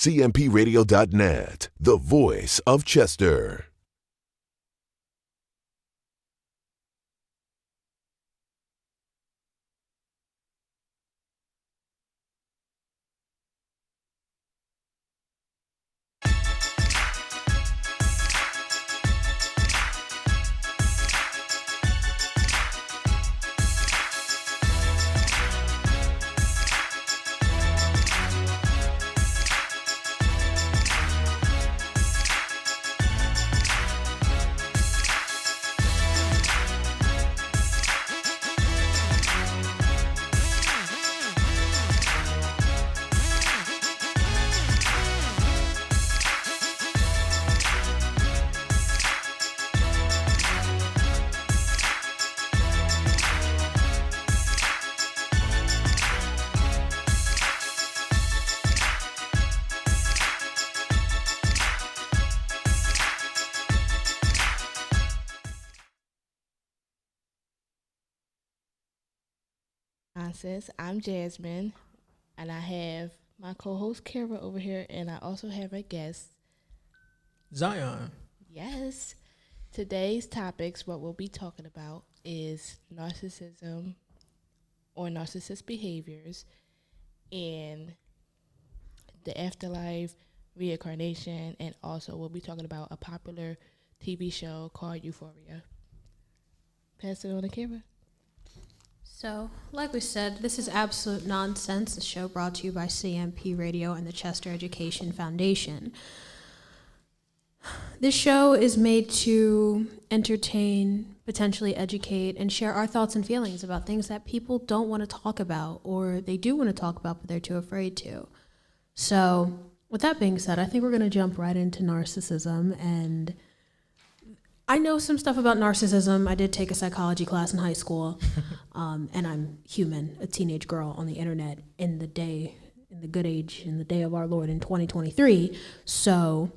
cmpradio.net, the voice of Chester. Sis, I'm Jasmine, and I have my co-host Kara over here, and I also have a guest, Zion. Yes. Today's topics, what we'll be talking about is narcissism or narcissist behaviors and the afterlife, reincarnation, and also we'll be talking about a popular TV show called Euphoria. Pass it on to Kara. So, like we said, this is Absolute Nonsense, a show brought to you by CMP Radio and the Chester Education Foundation. This show is made to entertain, potentially educate, and share our thoughts and feelings about things that people don't want to talk about, or they do want to talk about, but they're too afraid to. So, with that being said, I think we're going to jump right into narcissism. And I know some stuff about narcissism. I did take a psychology class in high school, and I'm human, a teenage girl on the internet in the day of our Lord in 2023. So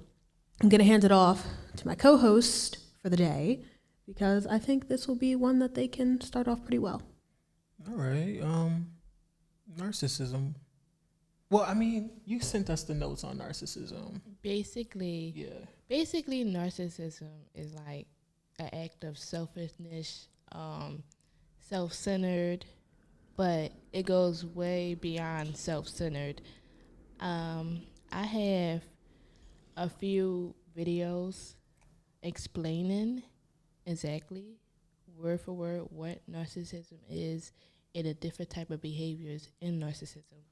I'm going to hand it off to my co-host for the day, because I think this will be one that they can start off pretty well. All right. Narcissism. Well, I mean, you sent us the notes on narcissism. Basically, narcissism is like an act of selfishness, self-centered, but it goes way beyond self-centered. I have a few videos explaining exactly, word for word, what narcissism is and the different type of behaviors in narcissism.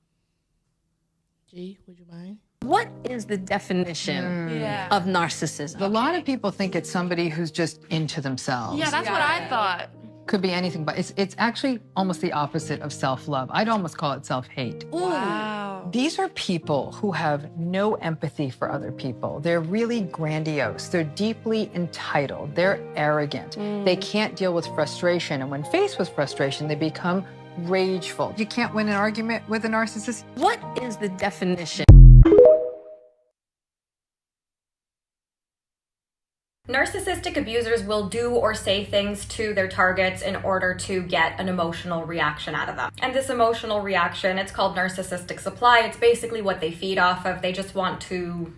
G, would you mind? What is the definition of narcissism? A lot of people think it's somebody who's just into themselves. Yeah, that's what I thought. Could be anything, but it's actually almost the opposite of self-love. I'd almost call it self-hate. Wow. These are people who have no empathy for other people. They're really grandiose. They're deeply entitled. They're arrogant. They can't deal with frustration. And when faced with frustration, they become rageful. You can't win an argument with a narcissist. What is the definition? Narcissistic abusers will do or say things to their targets in order to get an emotional reaction out of them. And this emotional reaction, it's called narcissistic supply. It's basically what they feed off of. They just want to,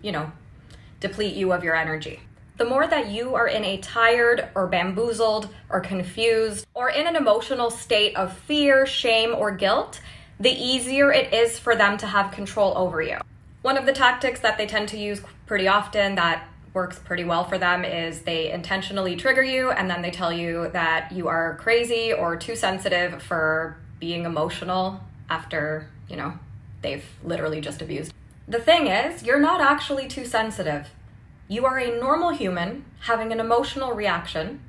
deplete you of your energy. The more that you are in a tired or bamboozled or confused or in an emotional state of fear, shame, or guilt, the easier it is for them to have control over you. One of the tactics that they tend to use pretty often that works pretty well for them is they intentionally trigger you and then they tell you that you are crazy or too sensitive for being emotional after, they've literally just abused. The thing is, you're not actually too sensitive. You are a normal human having an emotional reaction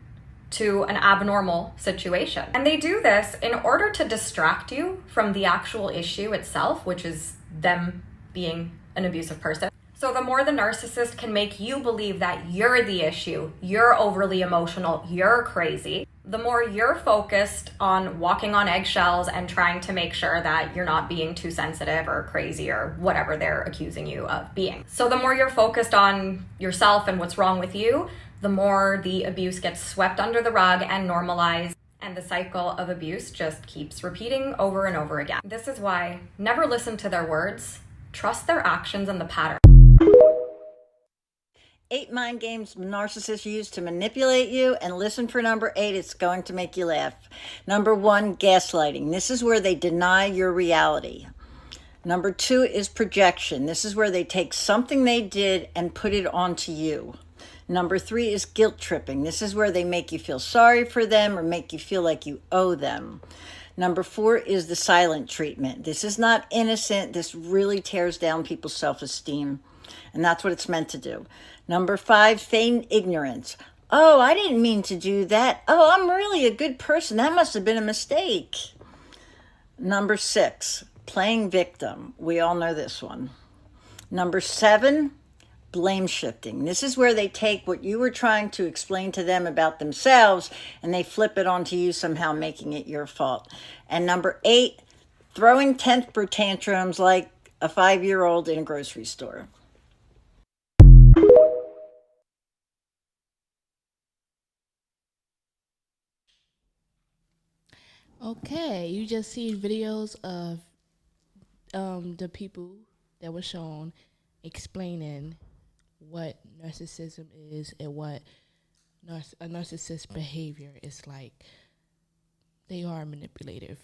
to an abnormal situation. And they do this in order to distract you from the actual issue itself, which is them being an abusive person. So the more the narcissist can make you believe that you're the issue, you're overly emotional, you're crazy, the more you're focused on walking on eggshells and trying to make sure that you're not being too sensitive or crazy or whatever they're accusing you of being. So the more you're focused on yourself and what's wrong with you, the more the abuse gets swept under the rug and normalized. And the cycle of abuse just keeps repeating over and over again. This is why never listen to their words, trust their actions and the pattern. 8 mind games narcissists use to manipulate you, and listen for number 8. It's going to make you laugh. Number 1, gaslighting. This is where they deny your reality. Number 2 is projection. This is where they take something they did and put it onto you. Number 3 is guilt tripping. This is where they make you feel sorry for them or make you feel like you owe them. Number 4 is the silent treatment. This is not innocent. This really tears down people's self-esteem, and that's what it's meant to do. Number 5, feigned ignorance. Oh, I didn't mean to do that. Oh, I'm really a good person. That must have been a mistake. Number 6, playing victim. We all know this one. Number 7, blame shifting. This is where they take what you were trying to explain to them about themselves and they flip it onto you somehow, making it your fault. And number 8, throwing temper tantrums like a 5-year-old in a grocery store. Okay, you just see videos of the people that were shown explaining what narcissism is and what a narcissist behavior is like. They are manipulative.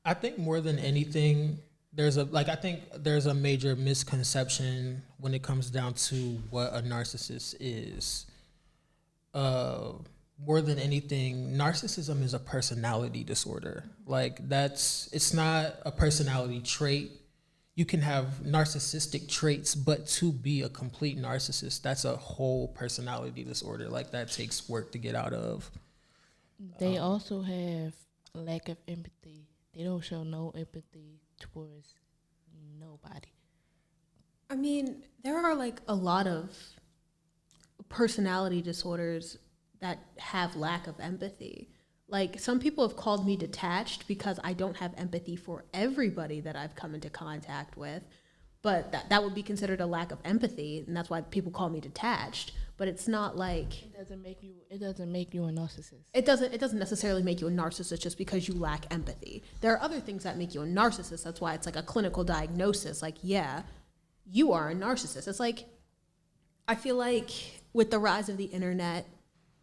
I think more than anything, I think there's a major misconception when it comes down to what a narcissist is. More than anything, narcissism is a personality disorder. It's not a personality trait. You can have narcissistic traits, but to be a complete narcissist, that's a whole personality disorder. That takes work to get out of. They also have a lack of empathy. They don't show no empathy towards nobody. I mean, there are a lot of personality disorders that have lack of empathy. Some people have called me detached because I don't have empathy for everybody that I've come into contact with, but that would be considered a lack of empathy, and that's why people call me detached. But it's not it doesn't make you a narcissist. It doesn't necessarily make you a narcissist just because you lack empathy. There are other things that make you a narcissist. That's why it's a clinical diagnosis. Yeah, you are a narcissist. It's I feel like with the rise of the internet,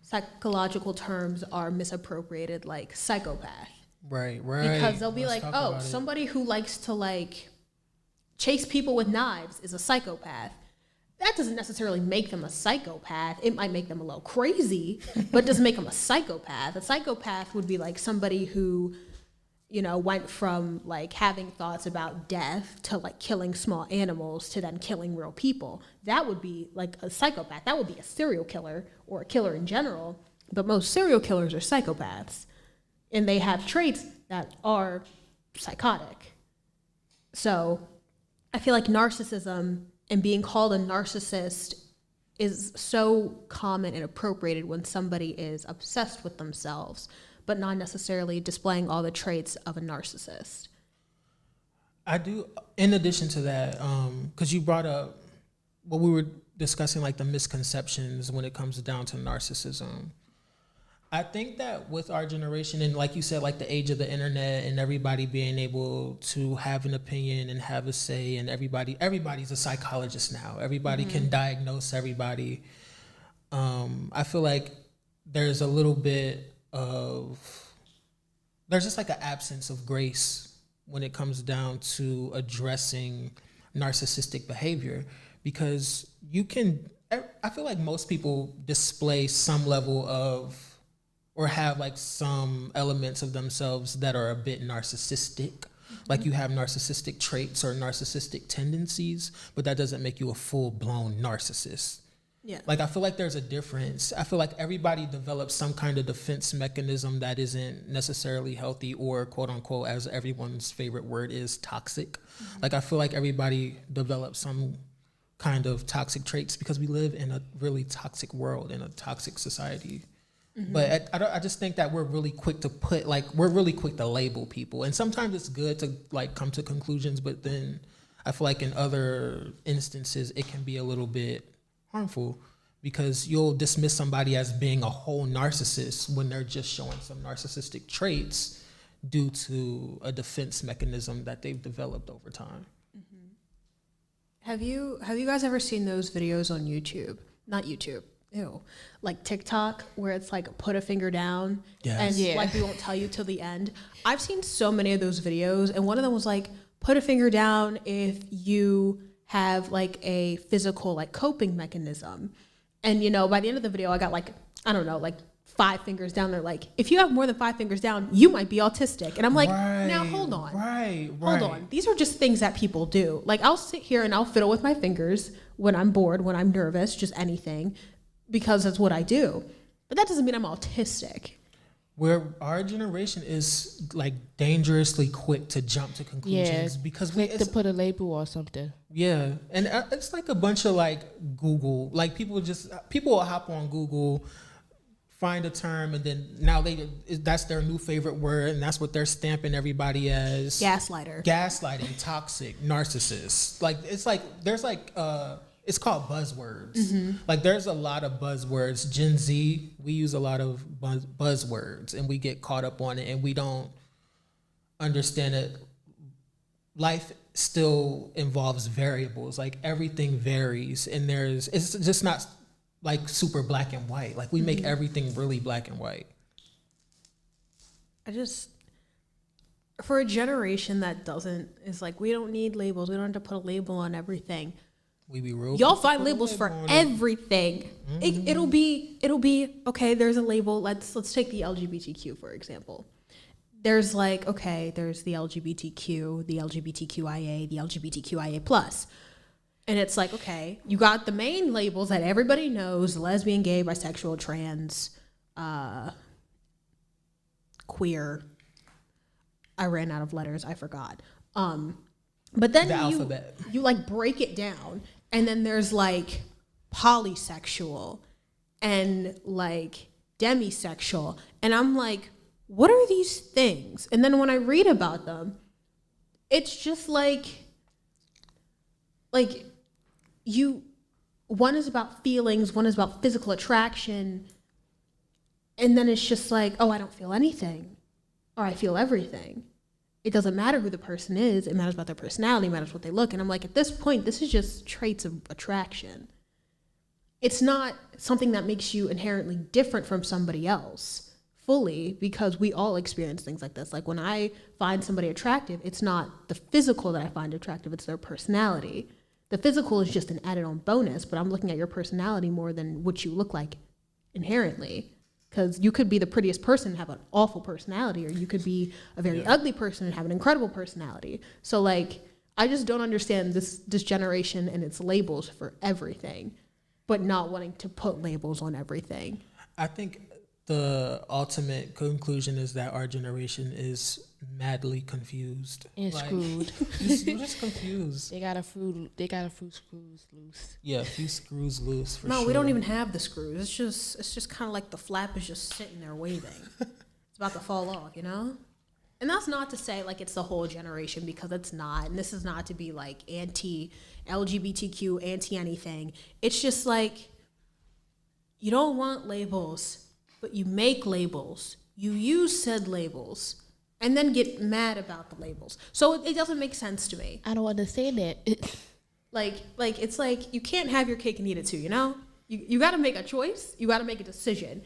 psychological terms are misappropriated, like psychopath. Right. Because they'll be somebody who likes to chase people with knives is a psychopath. That doesn't necessarily make them a psychopath. It might make them a little crazy, but it doesn't make them a psychopath. A psychopath would be somebody who, went from having thoughts about death to killing small animals to then killing real people. That would be a psychopath. That would be a serial killer or a killer in general. But most serial killers are psychopaths, and they have traits that are psychotic. So I feel like narcissism and being called a narcissist is so common and appropriated when somebody is obsessed with themselves, but not necessarily displaying all the traits of a narcissist. I do, in addition to that, because you brought up what we were discussing, the misconceptions when it comes down to narcissism. I think that with our generation, and like you said, the age of the internet and everybody being able to have an opinion and have a say, and everybody's a psychologist now. Everybody can diagnose everybody. I feel like there's a little bit there's just an absence of grace when it comes down to addressing narcissistic behavior, because I feel like most people display some level of, or have some elements of themselves that are a bit narcissistic. You have narcissistic traits or narcissistic tendencies, but that doesn't make you a full-blown narcissist. Yeah. I feel like there's a difference. I feel like everybody develops some kind of defense mechanism that isn't necessarily healthy, or quote unquote, as everyone's favorite word is, toxic. I feel like everybody develops some kind of toxic traits because we live in a really toxic world, in a toxic society. But I just think that we're really quick to label people, and sometimes it's good to come to conclusions, but then I feel like in other instances it can be a little bit harmful, because you'll dismiss somebody as being a whole narcissist when they're just showing some narcissistic traits due to a defense mechanism that they've developed over time. Have you guys ever seen those videos on YouTube? Not YouTube. Ew. Like TikTok, where it's like put a finger down and like we won't tell you till the end. I've seen so many of those videos, and one of them was like, put a finger down if you have like a physical like coping mechanism. And by the end of the video, I got like, I don't know, like 5 fingers down. They're like, if you have more than 5 fingers down, you might be autistic. And I'm like, now hold on. Hold on. These are just things that people do. Like, I'll sit here and I'll fiddle with my fingers when I'm bored, when I'm nervous, just anything, because that's what I do. But that doesn't mean I'm autistic. Where our generation is like dangerously quick to jump to conclusions because to put a label or something. Yeah, and it's like a bunch of like Google, like people will hop on Google, find a term, and then now that's their new favorite word, and that's what they're stamping everybody as. Gaslighting, toxic, narcissist. Like it's like there's like it's called buzzwords. Mm-hmm. Like there's a lot of buzzwords. Gen Z, we use a lot of buzzwords, and we get caught up on it, and we don't understand that life still involves variables. Like everything varies, and it's just not like super black and white. Like we make everything really black and white. For a generation that is like, we don't need labels. We don't have to put a label on everything. We be real. Y'all find labels for everything. Mm-hmm. It'll be okay. There's a label. Let's take the LGBTQ for example. There's like, okay, there's the LGBTQ, the LGBTQIA, the LGBTQIA plus, and it's like, okay, you got the main labels that everybody knows: lesbian, gay, bisexual, trans, queer. I ran out of letters. I forgot. But then you like break it down, and then there's like polysexual and like demisexual, and I'm like, what are these things? And then when I read about them, it's just like one is about feelings, one is about physical attraction, and then it's just like, oh, I don't feel anything, or I feel everything. It doesn't matter who the person is. It matters about their personality. It matters what they look. And I'm like, at this point, this is just traits of attraction. It's not something that makes you inherently different from somebody else fully, because we all experience things like this. Like when I find somebody attractive, it's not the physical that I find attractive. It's their personality. The physical is just an added on bonus, but I'm looking at your personality more than what you look like inherently. Because you could be the prettiest person and have an awful personality, or you could be a very ugly person and have an incredible personality. So like, I just don't understand this generation and its labels for everything, but not wanting to put labels on everything. I think the ultimate conclusion is that our generation is madly confused and screwed. We're just confused. They got a few screws loose. Yeah, a few screws loose for sure. No, we don't even have the screws. It's just kind of like the flap is just sitting there waving. It's about to fall off, And that's not to say like it's the whole generation, because it's not. And this is not to be like anti-LGBTQ, anti-anything. It's just like, you don't want labels, but you make labels. You use said labels and then get mad about the labels. So it doesn't make sense to me. I don't understand that. like it's like, you can't have your cake and eat it too, You got to make a choice. You got to make a decision.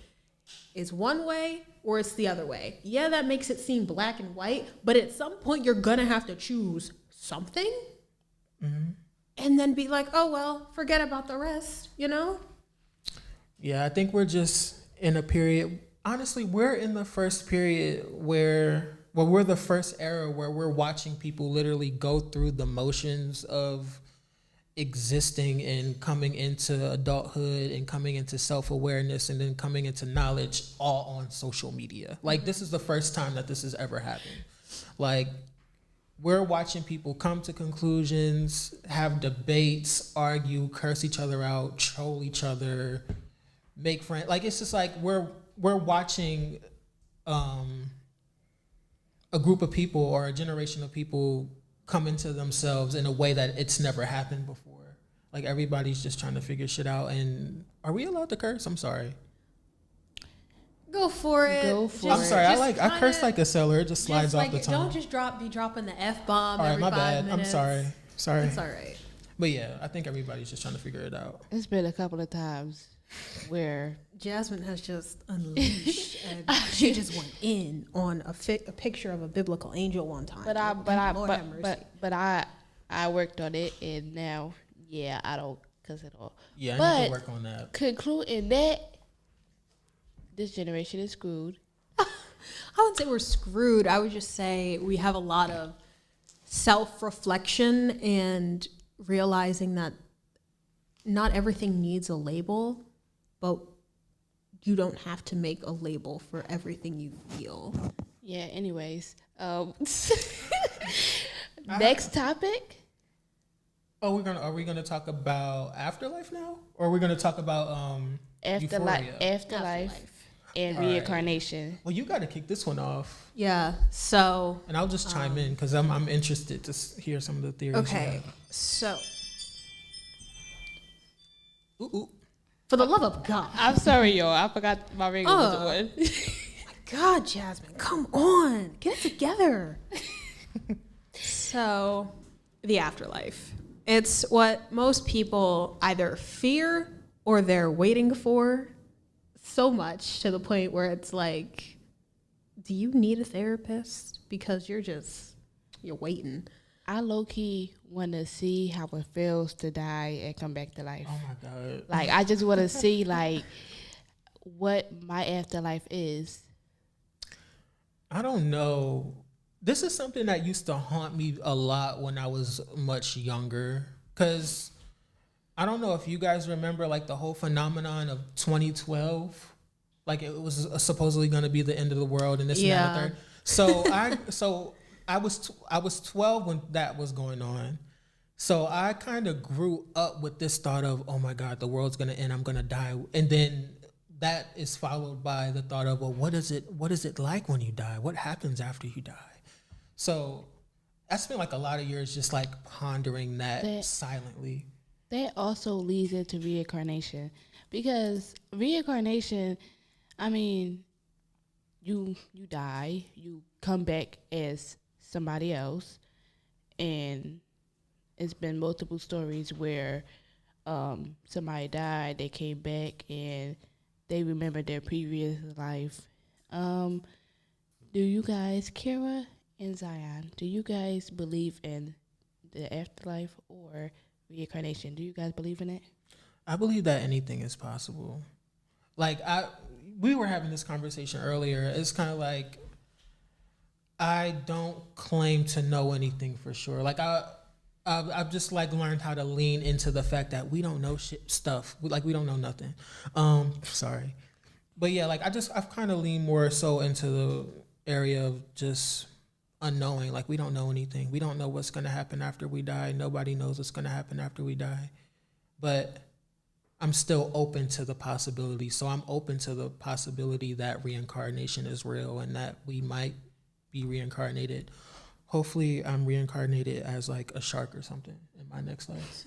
It's one way or it's the other way. Yeah, that makes it seem black and white, but at some point you're going to have to choose something. Mm-hmm. And then be like, oh, well, forget about the rest, Yeah, I think we're just in a period. Honestly, we're in the first period where we're the first era where we're watching people literally go through the motions of existing and coming into adulthood and coming into self-awareness and then coming into knowledge all on social media. Like, this is the first time that this has ever happened. Like, we're watching people come to conclusions, have debates, argue, curse each other out, troll each other, make friends. Like, it's just like we're watching a group of people or a generation of people come into themselves in a way that it's never happened before. Like, everybody's just trying to figure shit out. And are we allowed to curse? I'm sorry. Go for it. I'm sorry. I curse like a sailor. It just slides off the tongue. Don't just be dropping the F-bomb. All right, every my 5 bad. minutes. I'm sorry. It's all right. But yeah, I think everybody's just trying to figure it out. It's been a couple of times where Jasmine has just unleashed, and she just went in on a picture of a biblical angel one time. I worked on it, and now, yeah, I don't cuss at all. Yeah, I but need to work on that. Concluding that this generation is screwed. I wouldn't say we're screwed. I would just say we have a lot of self-reflection and realizing that not everything needs a label, but you don't have to make a label for everything you feel. Yeah, anyways. Next topic. Oh, are we gonna talk about Afterlife now? Or are we gonna talk about Euphoria? Afterlife and reincarnation. Right. Well, you gotta kick this one off. Yeah, so... And I'll just chime in, because I'm interested to hear some of the theories. Okay, so... Ooh. For the love of God. I'm sorry, y'all. I forgot my ring was on. My God, Jasmine, come on. Get it together. So, the afterlife. It's what most people either fear or they're waiting for so much to the point where it's like, do you need a therapist? Because you're waiting. I low-key want to see how it feels to die and come back to life. Oh, my God. Like, I just want to see, like, what my afterlife is. I don't know. This is something that used to haunt me a lot when I was much younger. Because I don't know if you guys remember, like, the whole phenomenon of 2012. Like, it was supposedly going to be the end of the world and this and that and the third. So I was 12 when that was going on. So I kind of grew up with this thought of, oh my God, the world's going to end. I'm going to die. And then that is followed by the thought of, well, what is it like when you die? What happens after you die? So I spent like a lot of years just like pondering that silently. That also leads into reincarnation, because reincarnation, I mean, you die, you come back as somebody else, and it's been multiple stories where somebody died, they came back, and they remember their previous life. Do you guys, Kira and Zion, do you guys believe in the afterlife or reincarnation? Do you guys believe in it? I believe that anything is possible. Like, we were having this conversation earlier. It's kind of like, I don't claim to know anything for sure. Like, I've just like learned how to lean into the fact that we don't know stuff. Like, we don't know nothing. Sorry. But yeah, like I've kind of leaned more so into the area of just unknowing. Like, we don't know anything. We don't know what's going to happen after we die. Nobody knows what's going to happen after we die. But I'm still open to the possibility. So I'm open to the possibility that reincarnation is real and that we might be reincarnated. Hopefully I'm reincarnated as like a shark or something in my next life.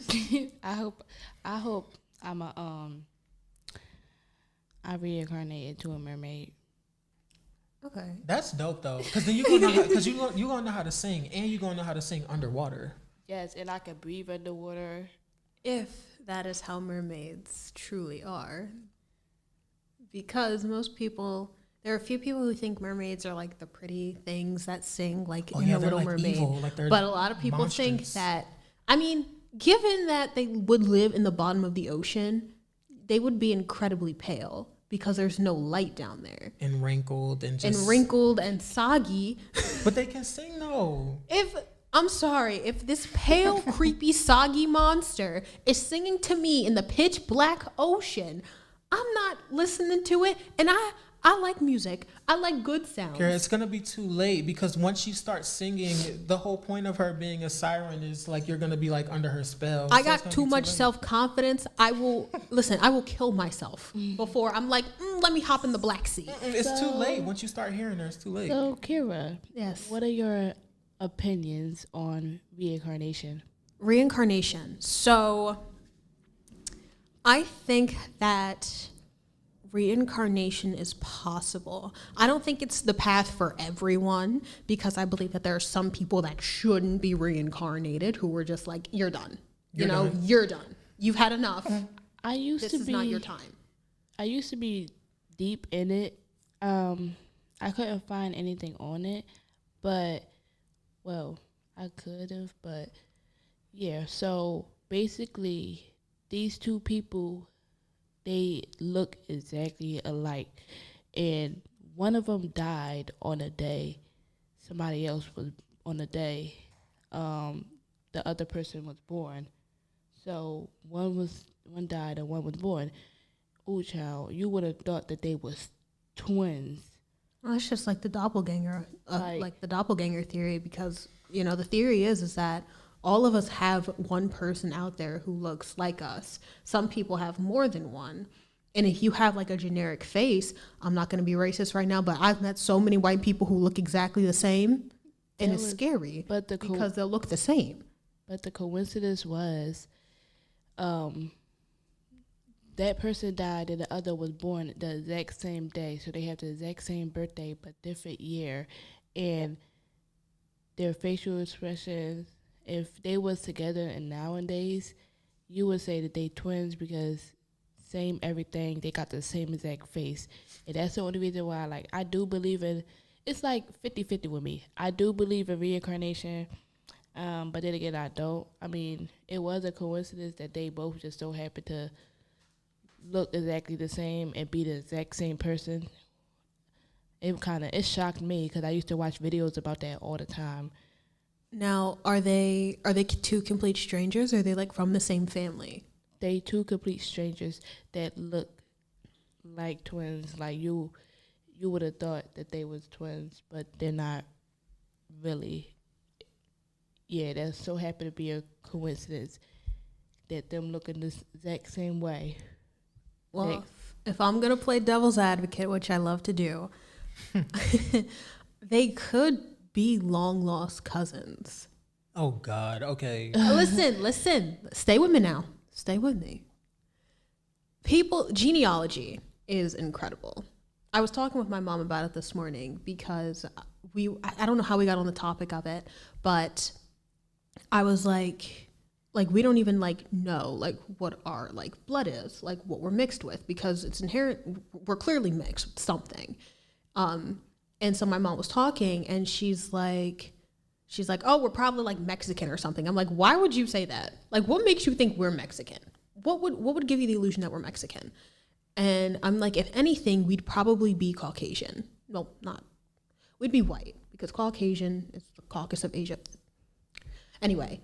I hope I reincarnate into a mermaid. Okay. That's dope though, because then you're gonna know how to sing, and you're gonna know how to sing underwater. Yes, and I can breathe underwater. If that is how mermaids truly are. Because most people, there are a few people who think mermaids are like the pretty things that sing like in The Little like Mermaid. Evil, like but a lot of people think that, I mean, given that they would live in the bottom of the ocean, they would be incredibly pale because there's no light down there. And wrinkled and soggy. But they can sing though. I'm sorry, if this pale, creepy, soggy monster is singing to me in the pitch black ocean, I'm not listening to it. And I like music. I like good sounds. Kara, it's going to be too late, because once she starts singing, the whole point of her being a siren is like you're going to be like under her spell. I got too much self-confidence. I will kill myself before I'm like, let me hop in the Black Sea. It's too late. Once you start hearing her, it's too late. So, Kira, yes, what are your opinions on reincarnation? Reincarnation. So, I think that reincarnation is possible. I don't think it's the path for everyone, because I believe that there are some people that shouldn't be reincarnated who were just like, you're done. You're done. You've had enough. This is not your time. I used to be deep in it. I couldn't find anything on it, but, well, I could have, but, yeah. So, basically, these two people, they look exactly alike. And one of them died on a day. Somebody else was on the day. The other person was born. So, one died and one was born. Ooh, child, you would have thought that they was twins. Well, it's just like the doppelganger, like the doppelganger theory, because, the theory is that all of us have one person out there who looks like us. Some people have more than one. And if you have like a generic face, I'm not going to be racist right now, but I've met so many white people who look exactly the same, and it's scary because they'll look the same. But the coincidence was, that person died and the other was born the exact same day. So they have the exact same birthday but different year. And their facial expressions, if they was together and nowadays, you would say that they twins because same everything. They got the same exact face. And that's the only reason why, I do believe in, it's like 50-50 with me. I do believe in reincarnation, but then again, I don't. I mean, it was a coincidence that they both just so happened to look exactly the same and be the exact same person. It shocked me because I used to watch videos about that all the time. Now, are they two complete strangers, or are they like from the same family? They two complete strangers that look like twins. Like you would have thought that they was twins, but they're not really. Yeah, that so happened to be a coincidence that them looking the exact same way. Well, if I'm going to play devil's advocate, which I love to do, they could be long lost cousins. Oh, God. Okay. Listen. Stay with me now. Stay with me. Genealogy is incredible. I was talking with my mom about it this morning because I don't know how we got on the topic of it, but I was like, we don't even know what our blood is, what we're mixed with, because it's inherent. We're clearly mixed with something. And so my mom was talking and she's like, oh, we're probably Mexican or something. I'm like, why would you say that? What makes you think we're Mexican? What would give you the illusion that we're Mexican? And I'm like, if anything, we'd probably be Caucasian. No, we'd be white, because Caucasian is the Caucasus of Asia. Anyway,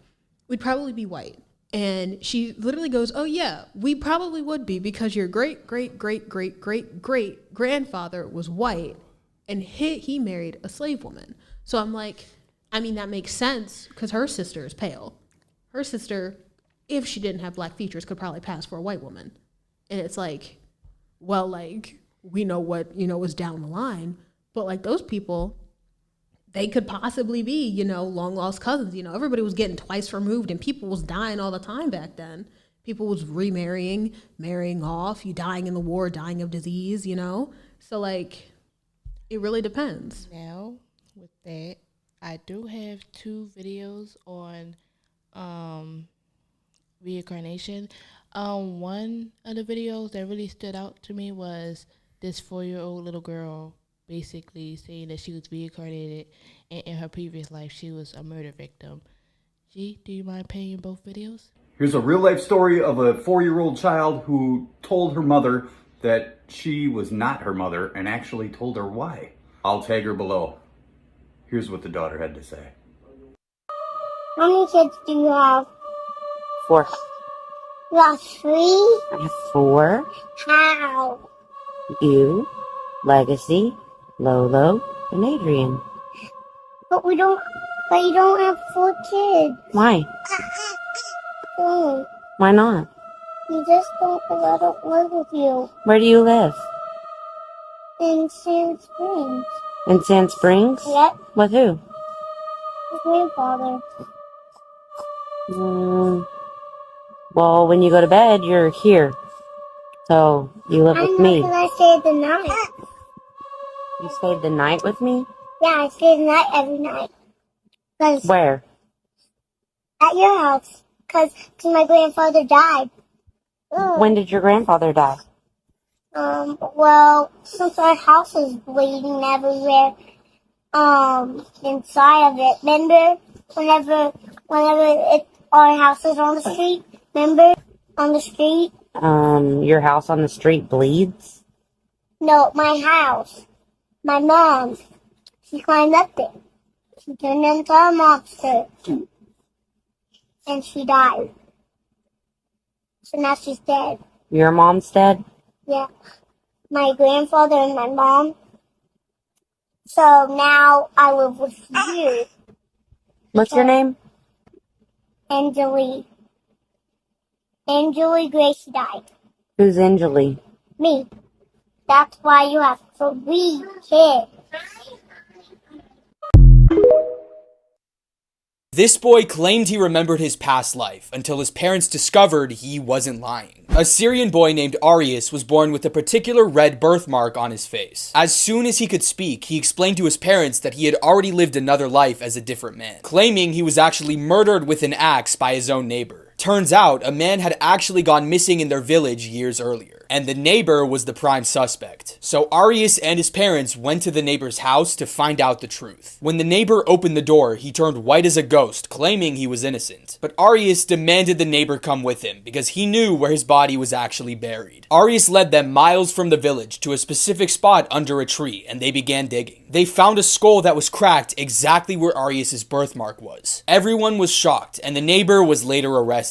we'd probably be white. And she literally goes, oh yeah, we probably would be, because your great grandfather was white and he married a slave woman. So I'm like, I mean, that makes sense, because her sister is pale. Her sister, if she didn't have black features, could probably pass for a white woman. And it's like, well, we know what, was down the line, but those people, they could possibly be, long lost cousins. Everybody was getting twice removed, and people was dying all the time back then. People was remarrying, marrying off, you dying in the war, dying of disease, So it really depends. Now, with that, I do have 2 videos on reincarnation. One of the videos that really stood out to me was this 4-year-old little girl basically saying that she was reincarnated, and in her previous life she was a murder victim. G, do you mind playing both videos? Here's a real-life story of a 4-year-old child who told her mother that she was not her mother, and actually told her why. I'll tag her below. Here's what the daughter had to say. How many kids do you have? 4. You have 3? I have 4. How? You, Legacy, Lolo, and Adrian. But you don't have 4 kids. Why? Oh, Why not? you just don't, because I don't live with you. Where do you live? In Sand Springs. In Sand Springs? Yep. With who? With grandfather. Well, when you go to bed, you're here. So, you live with me. Because I stayed the night. You stayed the night with me? Yeah, I stayed the night every night. Where? At your house. Because my grandfather died. When did your grandfather die? Well, since our house is bleeding everywhere, inside of it. Remember, our house is on the street. Remember, on the street. Your house on the street bleeds? No, my house. My mom. She climbed up it. She turned into a monster, and she died. So now she's dead. Your mom's dead? Yeah, my grandfather and my mom. So now I live with you. What's your name? Angeli. Angeli Gracie died. Who's Angeli? Me. That's why you have 3 kids. This boy claimed he remembered his past life until his parents discovered he wasn't lying. A Syrian boy named Arius was born with a particular red birthmark on his face. As soon as he could speak, he explained to his parents that he had already lived another life as a different man, claiming he was actually murdered with an axe by his own neighbor. Turns out, a man had actually gone missing in their village years earlier, and the neighbor was the prime suspect. So Arius and his parents went to the neighbor's house to find out the truth. When the neighbor opened the door, he turned white as a ghost, claiming he was innocent. But Arius demanded the neighbor come with him, because he knew where his body was actually buried. Arius led them miles from the village to a specific spot under a tree, and they began digging. They found a skull that was cracked exactly where Arius's birthmark was. Everyone was shocked, and the neighbor was later arrested.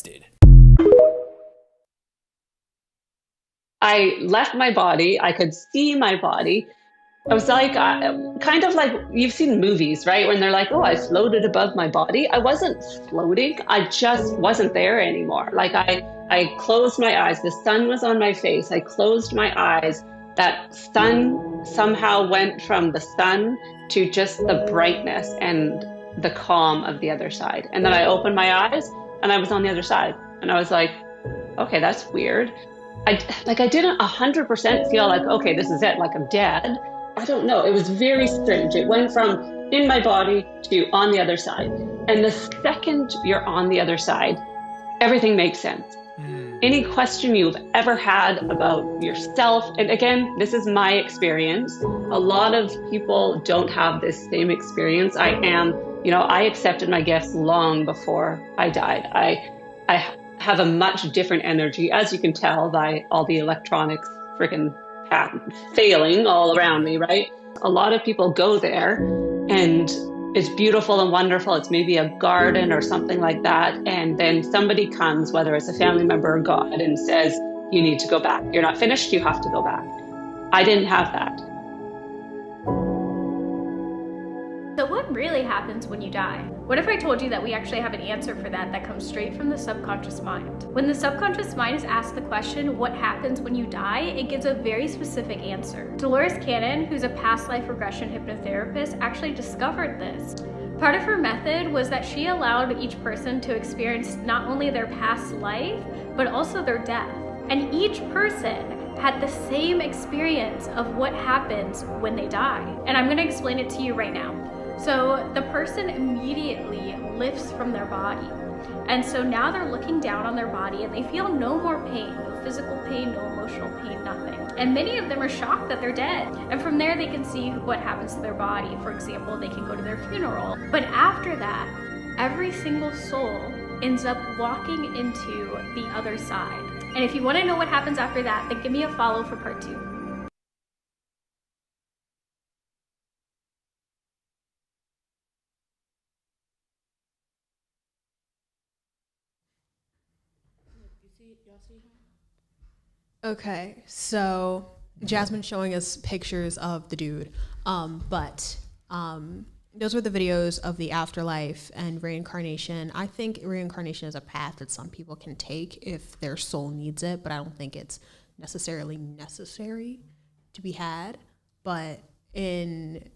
I left my body. I could see my body. I was like, kind of like you've seen movies, right? When they're like, oh, I floated above my body. I wasn't floating. I just wasn't there anymore. Like I closed my eyes. The sun was on my face. I closed my eyes. That sun somehow went from the sun to just the brightness and the calm of the other side. And then I opened my eyes and I was on the other side. And I was like, okay, that's weird. I didn't 100% feel like, okay, this is it, like I'm dead. I don't know. It was very strange. It went from in my body to on the other side. And the second you're on the other side, everything makes sense. Any question you've ever had about yourself, and again, this is my experience. A lot of people don't have this same experience. I accepted my gifts long before I died. I have a much different energy, as you can tell by all the electronics freaking failing all around me, right? A lot of people go there and it's beautiful and wonderful. It's maybe a garden or something like that. And then somebody comes, whether it's a family member or God, and says, you need to go back. You're not finished. You have to go back. I didn't have that. So what really happens when you die? What if I told you that we actually have an answer for that comes straight from the subconscious mind? When the subconscious mind is asked the question, what happens when you die, it gives a very specific answer. Dolores Cannon, who's a past life regression hypnotherapist, actually discovered this. Part of her method was that she allowed each person to experience not only their past life, but also their death. And each person had the same experience of what happens when they die. And I'm gonna explain it to you right now. So the person immediately lifts from their body. And so now they're looking down on their body and they feel no more pain, no physical pain, no emotional pain, nothing. And many of them are shocked that they're dead. And from there they can see what happens to their body. For example, they can go to their funeral. But after that, every single soul ends up walking into the other side. And if you want to know what happens after that, then give me a follow for part 2. Okay, so Jasmine's showing us pictures of the dude, but those were the videos of the afterlife and reincarnation. I think reincarnation is a path that some people can take if their soul needs it, but I don't think it's necessarily necessary to be had. But in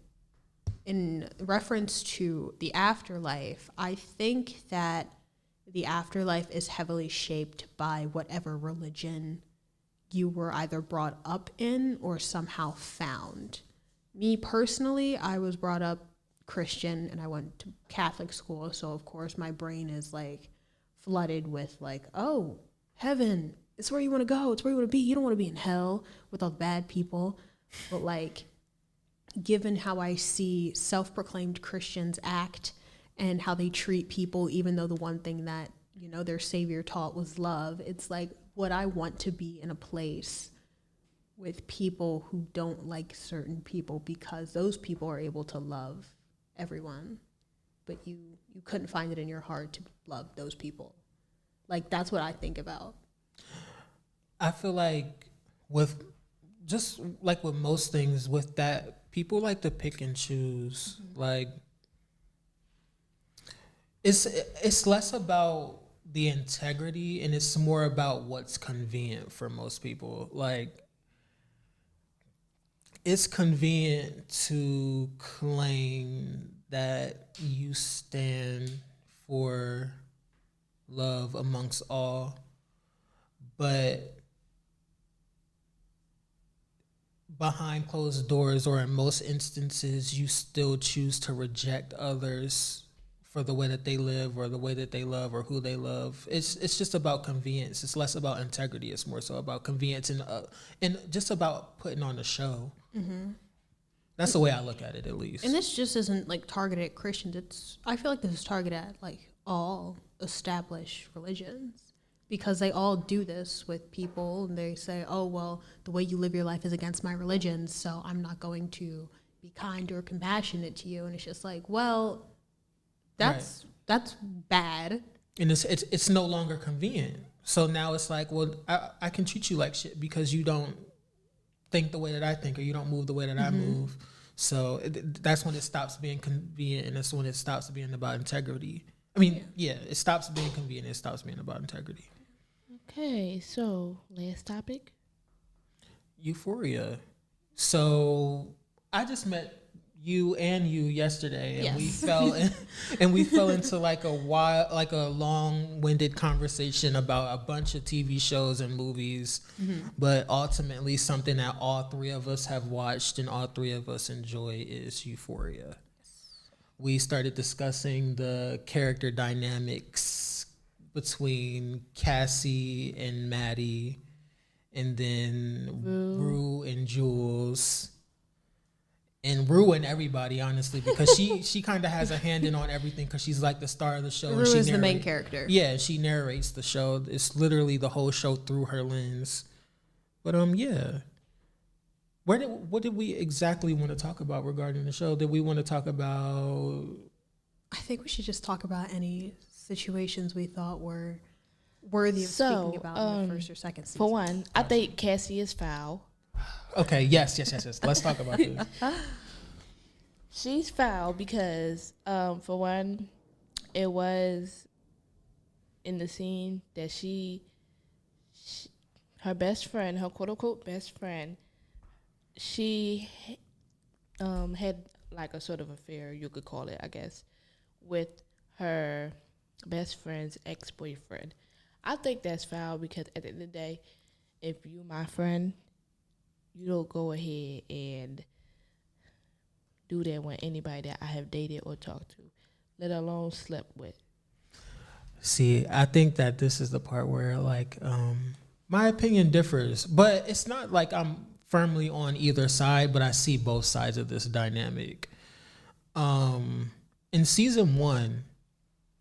reference to the afterlife, I think that the afterlife is heavily shaped by whatever religion you were either brought up in or somehow found. Me personally, I was brought up Christian and I went to Catholic school, so of course my brain is like flooded with like, oh, heaven, it's where you want to go. It's where you want to be. You don't want to be in hell with all the bad people. But like, given how I see self-proclaimed Christians act and how they treat people, even though the one thing that, you know, their savior taught was love, it's like, would I want to be in a place with people who don't like certain people because those people are able to love everyone, but you couldn't find it in your heart to love those people? Like, that's what I think about. I feel like with just like with most things with that, people like to pick and choose. Mm-hmm. Like, it's less about the integrity and it's more about what's convenient for most people. Like, it's convenient to claim that you stand for love amongst all, but behind closed doors, or in most instances, you still choose to reject others for the way that they live or the way that they love or who they love. It's just about convenience. It's less about integrity. It's more so about convenience and just about putting on a show. Mm-hmm. That's the way I look at it, at least. And this just isn't like targeted at Christians. I feel like this is targeted at like all established religions, because they all do this with people, and they say, oh, well, the way you live your life is against my religion, so I'm not going to be kind or compassionate to you. And it's just like, well, that's bad. And it's no longer convenient. So now it's like, well, I can treat you like shit because you don't think the way that I think, or you don't move the way that I move. So that's when it stops being convenient, and that's when it stops being about integrity. I mean, it stops being convenient, it stops being about integrity. Okay, so last topic. Euphoria. So I just met you yesterday, and we fell into like a long-winded conversation about a bunch of TV shows and movies, but ultimately something that all three of us have watched and all three of us enjoy is Euphoria. We started discussing the character dynamics between Cassie and Maddie, and then Rue and Jules. And Rue and everybody, honestly, because she kind of has a hand in on everything, because she's like the star of the show. Rue is the main character. Yeah, she narrates the show. It's literally the whole show through her lens. But what did we exactly want to talk about regarding the show? Did we want to talk about? I think we should just talk about any situations we thought were worthy of speaking about in the first or second season. For one, I think Cassie is foul. Okay, yes. Let's talk about this. She's foul because, for one, it was in the scene that her best friend, her quote-unquote best friend, she had like a sort of affair, you could call it, I guess, with her best friend's ex-boyfriend. I think that's foul because at the end of the day, if you my friend, you don't go ahead and do that with anybody that I have dated or talked to, let alone slept with. See, I think that this is the part where, like, my opinion differs, but it's not like I'm firmly on either side, but I see both sides of this dynamic. In season 1,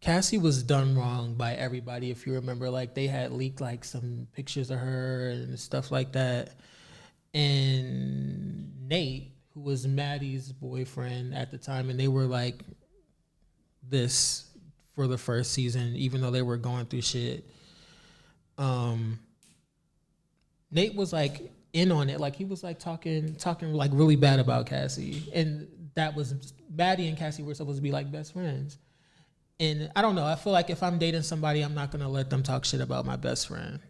Cassie was done wrong by everybody. If you remember, like, they had leaked like some pictures of her and stuff like that. And Nate, who was Maddie's boyfriend at the time, and they were like this for the first season, even though they were going through shit. Nate was like in on it, like he was like talking like really bad about Cassie, and that was Maddie and Cassie were supposed to be like best friends. And I don't know, I feel like if I'm dating somebody, I'm not gonna let them talk shit about my best friend.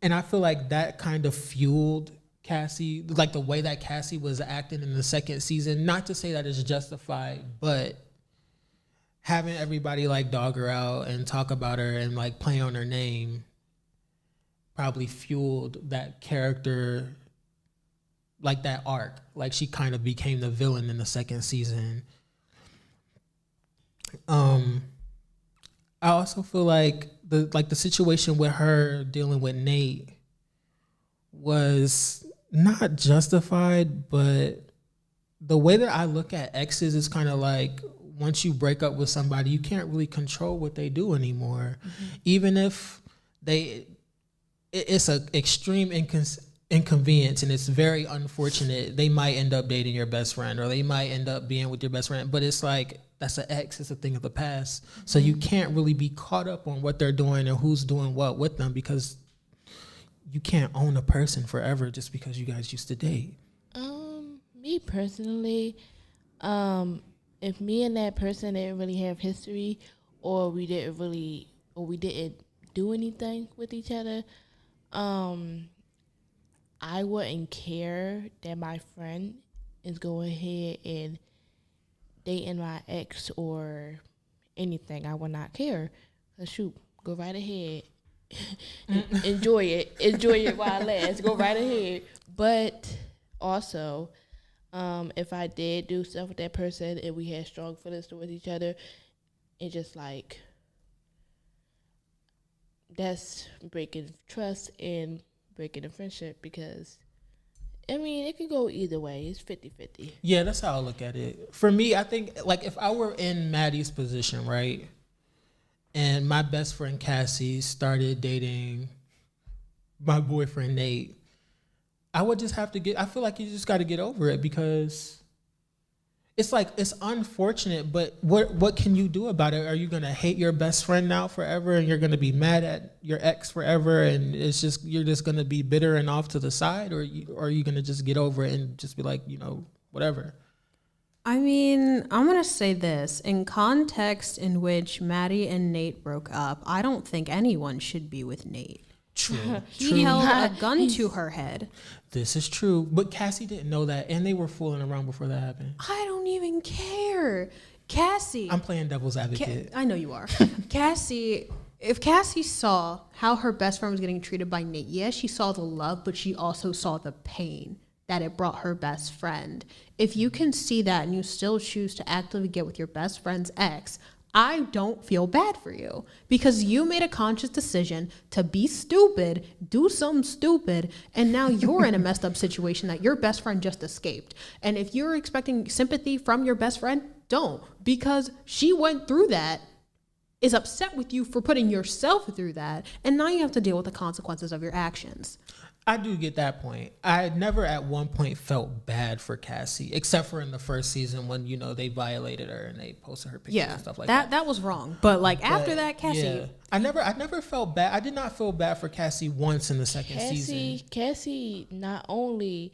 And I feel like that kind of fueled Cassie, like the way that Cassie was acting in the second season. Not to say that it's justified, but having everybody like dog her out and talk about her and like play on her name probably fueled that character, like that arc. Like she kind of became the villain in the second season. I also feel like the situation with her dealing with Nate was not justified, but the way that I look at exes is kind of like, once you break up with somebody, you can't really control what they do anymore. Even if it's an extreme inconvenience and it's very unfortunate, they might end up dating your best friend or they might end up being with your best friend, but it's like, that's an ex, it's a thing of the past. So you can't really be caught up on what they're doing and who's doing what with them, because you can't own a person forever just because you guys used to date. Me personally, if me and that person didn't really have history, or we didn't do anything with each other, I wouldn't care that my friend is going ahead and dating my ex or anything. I would not care. Shoot, go right ahead. Enjoy it while it lasts. Go right ahead. But also, if I did do stuff with that person and we had strong feelings towards each other, it's just like, that's breaking trust and breaking a friendship, because I mean, it could go either way. It's 50-50. Yeah, that's how I look at it. For me, I think, like, if I were in Maddie's position, right, and my best friend Cassie started dating my boyfriend Nate, I would just have to I feel like you just got to get over it, because it's like, it's unfortunate, but what can you do about it? Are you going to hate your best friend now forever, and you're going to be mad at your ex forever, and you're just going to be bitter and off to the side, or are you going to just get over it and just be like, whatever? I mean, I'm going to say this. In context in which Maddie and Nate broke up, I don't think anyone should be with Nate. True. He held a gun to her head. This is true. But Cassie didn't know that, and they were fooling around before that happened. I don't even care. Cassie. I'm playing devil's advocate. I know you are. If Cassie saw how her best friend was getting treated by Nate, yes, she saw the love, but she also saw the pain that it brought her best friend. If you can see that and you still choose to actively get with your best friend's ex, I don't feel bad for you, because you made a conscious decision to be stupid, do something stupid, and now you're in a messed up situation that your best friend just escaped. And if you're expecting sympathy from your best friend, don't, because she went through that, is upset with you for putting yourself through that, and now you have to deal with the consequences of your actions. I do get that point. I never at one point felt bad for Cassie, except for in the first season when, they violated her and they posted her pictures and stuff like that. That was wrong. But after that, Cassie. Yeah. I never felt bad. I did not feel bad for Cassie once in the second season. Cassie, not only,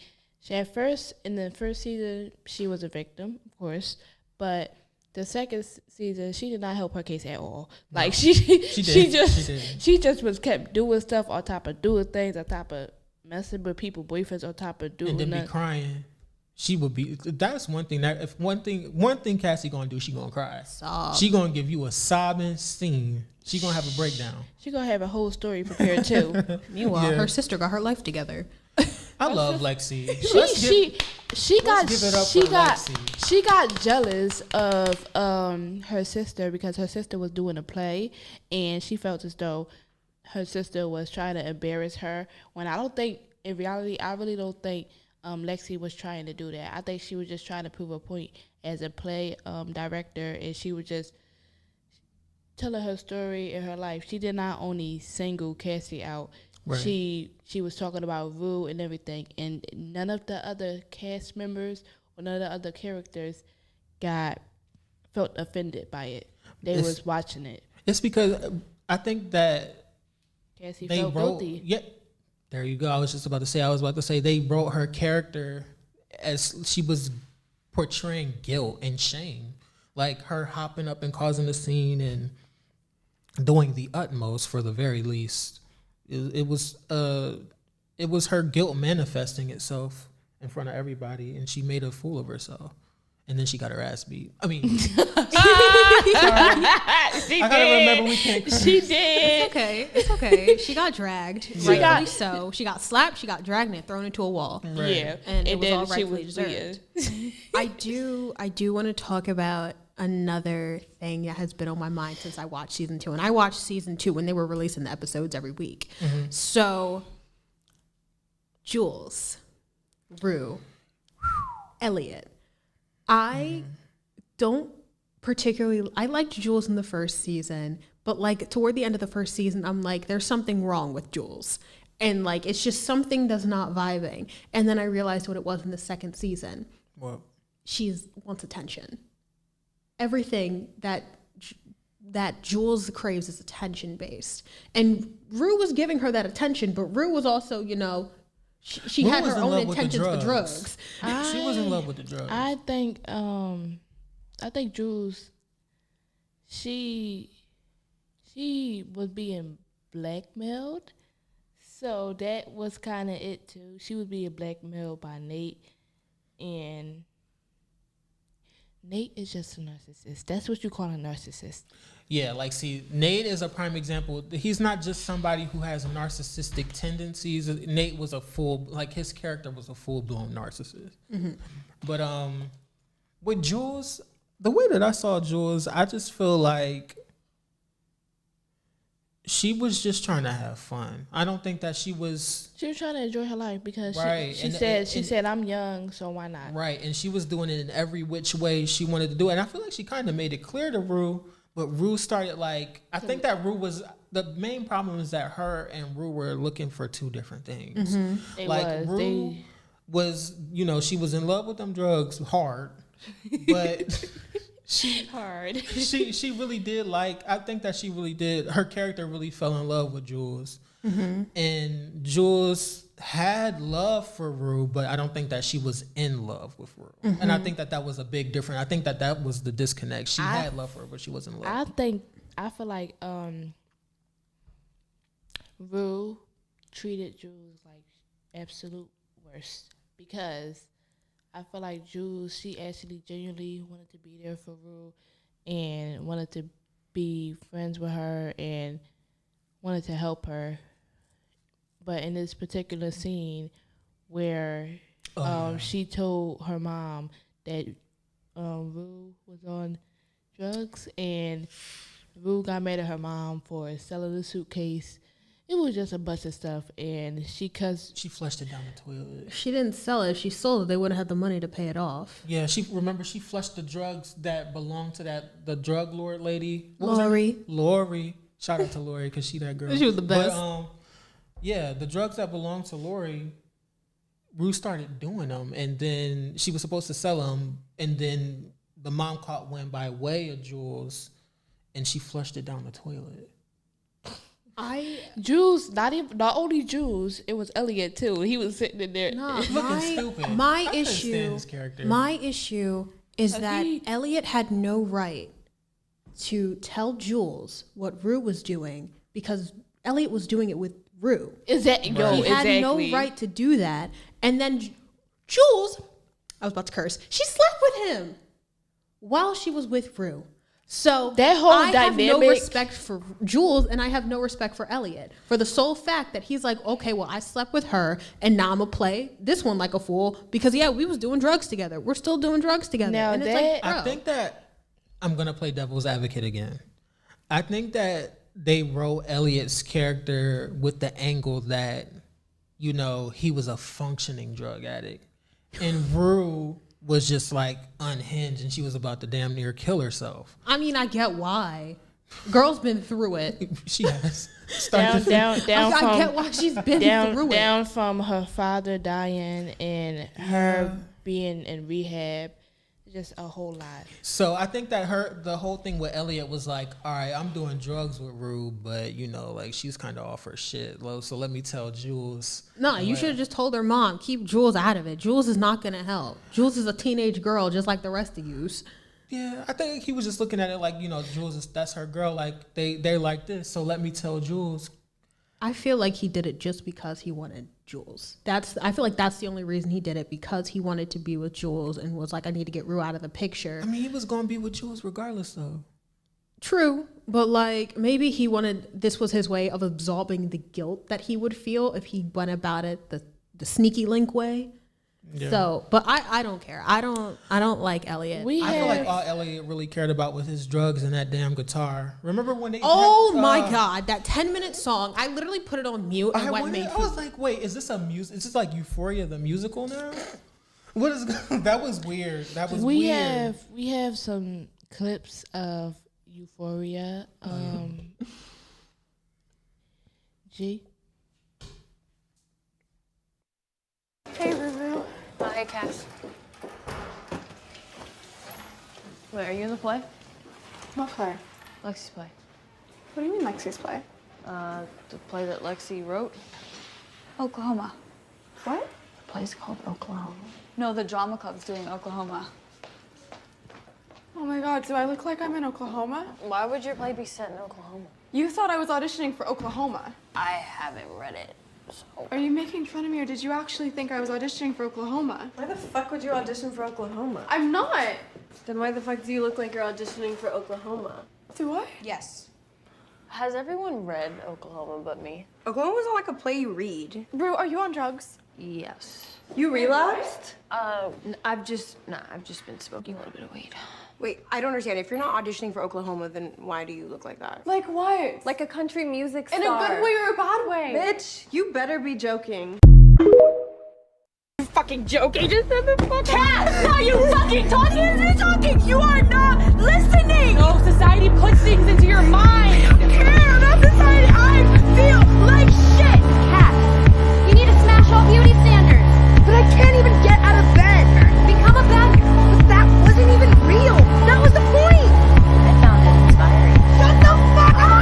in the first season, she was a victim, of course, but the second season, she did not help her case at all. Like, she just was kept doing stuff on top of doing things, on top of messing with people's boyfriends, on top of doing and then be crying. She would be. That's one thing. That if one thing Cassie gonna do, she gonna cry. Sob. She gonna give you a sobbing scene. She gonna have a breakdown. She gonna have a whole story prepared too. Meanwhile, her sister got her life together. I love Lexi. She got jealous of her sister, because her sister was doing a play, and she felt as though her sister was trying to embarrass her. When I don't think, in reality, I really don't think Lexi was trying to do that. I think she was just trying to prove a point as a play director, and she was just telling her story in her life. She did not only single Cassie out. Right. She was talking about Rue and everything, and none of the other cast members or none of the other characters felt offended by it. They was watching it. It's because I think that Cassie felt guilty. Yeah, there you go. I was about to say they wrote her character as she was portraying guilt and shame, like her hopping up and causing a scene and doing the utmost for the very least. It was her guilt manifesting itself in front of everybody, and she made a fool of herself. And then she got her ass beat. I mean, I gotta remember we can't curse. She did. It's okay. She got dragged. Rightfully so. She got slapped. She got dragged and thrown into a wall. Right. Yeah, and it was all rightfully deserved. Yeah. I do want to talk about another thing that has been on my mind since I watched season 2. And I watched season 2 when they were releasing the episodes every week. Mm-hmm. So, Jules, Rue, Elliot. I don't particularly, I liked Jules in the first season, but like toward the end of the first season, I'm like, there's something wrong with Jules. And like, it's just something that's not vibing. And then I realized what it was in the second season. What? She wants attention. Everything that Jules craves is attention based. And Rue was giving her that attention, but Rue was also, you know, she had her own intentions for drugs. She was in love with the drugs. I think Jules, she was being blackmailed. So that was kind of it too. She was being blackmailed by Nate, and Nate is just a narcissist. That's what you call a narcissist. Yeah, like, see, Nate is a prime example. He's not just somebody who has narcissistic tendencies. Nate was his character was a full-blown narcissist. Mm-hmm. But with Jules, the way that I saw Jules, I just feel like she was just trying to have fun. I don't think that she was trying to enjoy her life because right. she said, I'm young, so why not? Right, and she was doing it in every which way she wanted to do it. And I feel like she kind of made it clear to Rue, but Rue started I think that Rue was, the main problem is that her and Rue were looking for two different things. Mm-hmm. Rue was, you know, she was in love with them drugs hard, but... She really did I think that she really did, her character really fell in love with Jules. Mm-hmm. And Jules had love for Rue, but I don't think that she was in love with Rue. Mm-hmm. And I think that was a big difference. I think that was the disconnect. She had love for her, but she wasn't in love. I feel like Rue treated Jules like absolute worst, because I feel like Jules, she actually genuinely wanted to be there for Rue and wanted to be friends with her and wanted to help her. But in this particular scene where she told her mom that Rue was on drugs, and Rue got mad at her mom for selling the suitcase. It was just a bunch of stuff, and she flushed it down the toilet. She didn't sell it. She sold it. They wouldn't have the money to pay it off. Yeah, she flushed the drugs that belonged to the drug lord lady. Lori. Shout out to Lori, because she that girl. She was the best. But, yeah, the drugs that belonged to Lori, Rue started doing them, and then she was supposed to sell them, and then the mom caught wind by way of Jules, and she flushed it down the toilet. Jules, not only Jules, it was Elliot too. He was sitting in there looking stupid. My issue is that Elliot had no right to tell Jules what Rue was doing, because Elliot was doing it with Rue. He had no right to do that. And then Jules, I was about to curse, she slept with him while she was with Rue. So that whole I dynamic, have no respect for Jules, and I have no respect for Elliot, for the sole fact that he's like, okay, well, I slept with her, and now I'm gonna play this one like a fool, because we was doing drugs together. We're still doing drugs together. Now and I think that I'm gonna play devil's advocate again. I think that they wrote Elliot's character with the angle that, you know, he was a functioning drug addict, and Rue was just unhinged, and she was about to damn near kill herself. I mean, I get why. Girl's been through it. She has. I get why she's been through it. Down from her father dying and her being in rehab. Just a whole lot. So I think that the whole thing with Elliot was all right, I'm doing drugs with Rue, but, you know, she's kind of off her shit. So let me tell Jules. No, you should have just told her mom, keep Jules out of it. Jules is not going to help. Jules is a teenage girl just like the rest of yous. Yeah, I think he was just looking at it you know, Jules, that's her girl. They're like this, so let me tell Jules. I feel like he did it just because he wanted Jules. I feel like that's the only reason he did it, because he wanted to be with Jules and was like, I need to get Rue out of the picture. I mean, he was going to be with Jules regardless, though. True, but maybe he wanted, this was his way of absorbing the guilt that he would feel if he went about it the sneaky link way. Yeah. So, but I don't care. I don't like Elliot. I feel like all Elliot really cared about was his drugs and that damn guitar. Remember when they? Oh my god, that 10-minute song! I literally put it on mute and went and made I was like, wait, is this a music? Is this like Euphoria the musical now? What is that? Was weird. That was weird. We have some clips of Euphoria. G. Hey, Ruru. Hi, Cass. Wait, are you in the play? What play? Lexi's play. What do you mean Lexi's play? The play that Lexi wrote. Oklahoma. What? The play's called Oklahoma. No, the drama club's doing Oklahoma. Oh my god, do I look like I'm in Oklahoma? Why would your play be set in Oklahoma? You thought I was auditioning for Oklahoma. I haven't read it, so... Are you making fun of me, or did you actually think I was auditioning for Oklahoma? Why the fuck would you audition for Oklahoma? I'm not! Then why the fuck do you look like you're auditioning for Oklahoma? Do I? Yes. Has everyone read Oklahoma but me? Oklahoma wasn't like a play you read. Bro, are you on drugs? Yes. You relapsed? I've just been smoking a little bit of weed. Wait, I don't understand. If you're not auditioning for Oklahoma, then why do you look like that? Like what? Like a country music In star. a good way or a bad way? Bitch, you better be joking. You fucking joking? Just said the fuck Cat! Are you fucking talking? Is you talking? You are not listening! No, society puts things into your mind! I don't care about society! I feel like shit! Cat, you need to smash all beauty standards. But I can't even get out of bed! Become a bad girl. But that wasn't even real! That was the point! I found it inspiring. Shut the fuck up!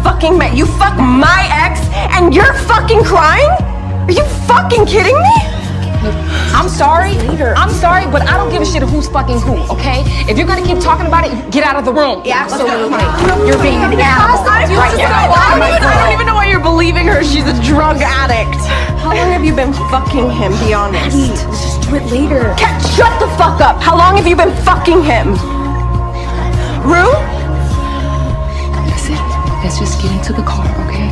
Fucking met you fuck my ex and you're fucking crying? Are you fucking kidding me? I'm sorry, but I don't give a shit who's fucking who, okay? If you're gonna keep talking about it, get out of the room. Yeah, absolutely. You're being an asshole I don't even know why you're believing her. She's a drug addict. How long have you been fucking him? Be honest. Let's just do it later. Cat, shut the fuck up. How long have you been fucking him? Rue? Listen, let's just get into the car, okay?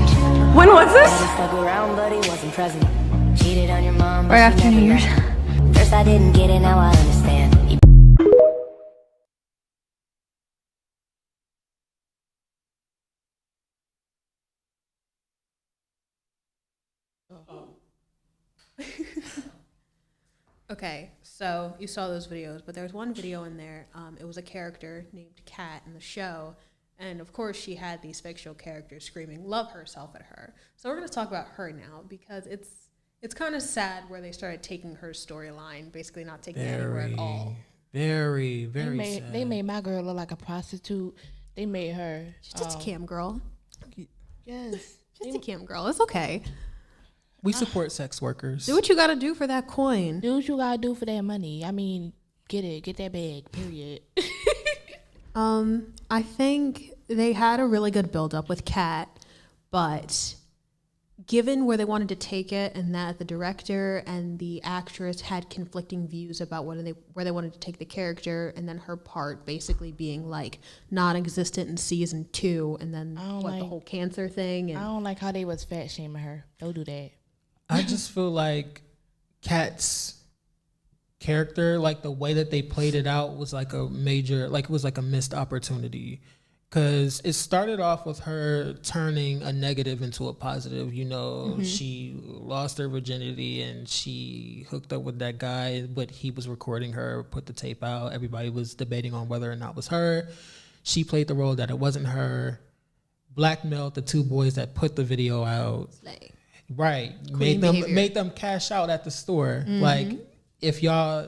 When was this? Right after New Year's. First I didn't get it, now I understand. Okay, so you saw those videos, but there was one video in there. It was a character named Kat in the show, and of course she had these fictional characters screaming "love herself" at her. So we're going to talk about her now because it's kind of sad where they started taking her storyline, basically not taking it anywhere at all. Very sad. They made my girl look like a prostitute. They made her. She's just a cam girl. Yes, just a cam girl. It's okay. We support sex workers. Do what you gotta do for that coin. Do what you gotta do for that money. I mean, get that bag, period. I think they had a really good build up with Kat, but given where they wanted to take it and that the director and the actress had conflicting views about where they wanted to take the character, and then her part basically being like non-existent in season 2, and then the whole cancer thing. And I don't like how they was fat shaming her. Don't do that. I just feel like Kat's character, like the way that they played it out was like a major, like it was like a missed opportunity. Because it started off with her turning a negative into a positive. You know, she lost her virginity and she hooked up with that guy, but he was recording her, put the tape out. Everybody was debating on whether or not it was her. She played the role that it wasn't her. Blackmailed the 2 boys that put the video out. Right. Made them cash out at the store. Like, if y'all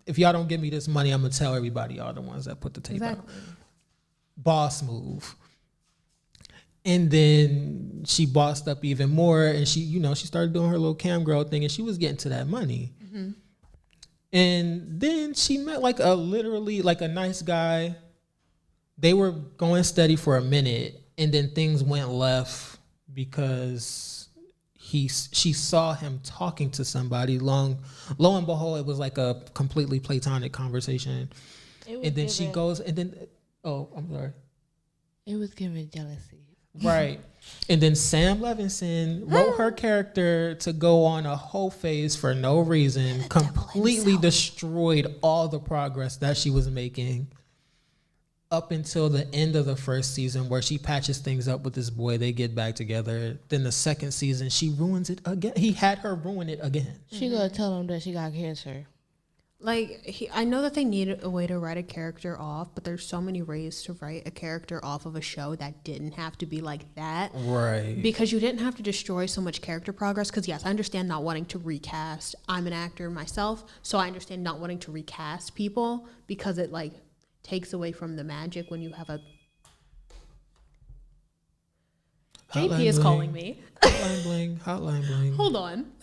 don't give me this money, I'm gonna tell everybody y'all the ones that put the tape out. Boss move. And then she bossed up even more, and she started doing her little cam girl thing, and she was getting to that money. And then she met like a nice guy. They were going steady for a minute, and then things went left because she saw him talking to somebody. Lo and behold, it was like a completely platonic conversation. And then she goes, and then I'm sorry. It was giving jealousy. Right. And then Sam Levinson wrote her character to go on a whole phase for no reason, completely destroyed all the progress that she was making up until the end of the first season, where she patches things up with this boy. They get back together. Then the second season, she ruins it again. He had her ruin it again. She gonna tell him that she got cancer. Like, I know that they need a way to write a character off, but there's so many ways to write a character off of a show that didn't have to be like that. Right. Because you didn't have to destroy so much character progress. Because, yes, I understand not wanting to recast. I'm an actor myself, so I understand not wanting to recast people because it, like, takes away from the magic when you have a... JP is calling me. Hotline bling, hotline bling. Hold on.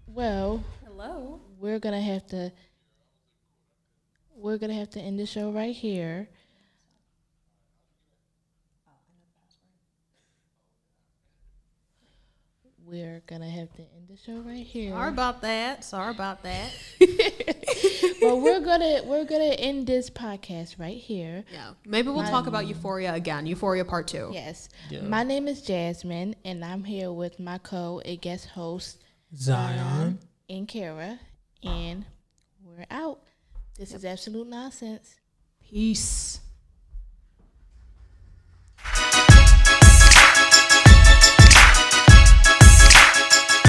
Well, hello. We're gonna have to end the show right here. We're gonna have to end the show right here. Sorry about that. But we're gonna end this podcast right here. Yeah. Maybe we'll talk about Euphoria again. Euphoria Part 2. Yes. Yeah. My name is Jasmine, and I'm here with my guest host Zion and Kara, and we're out. This is Absolute Nonsense. Peace.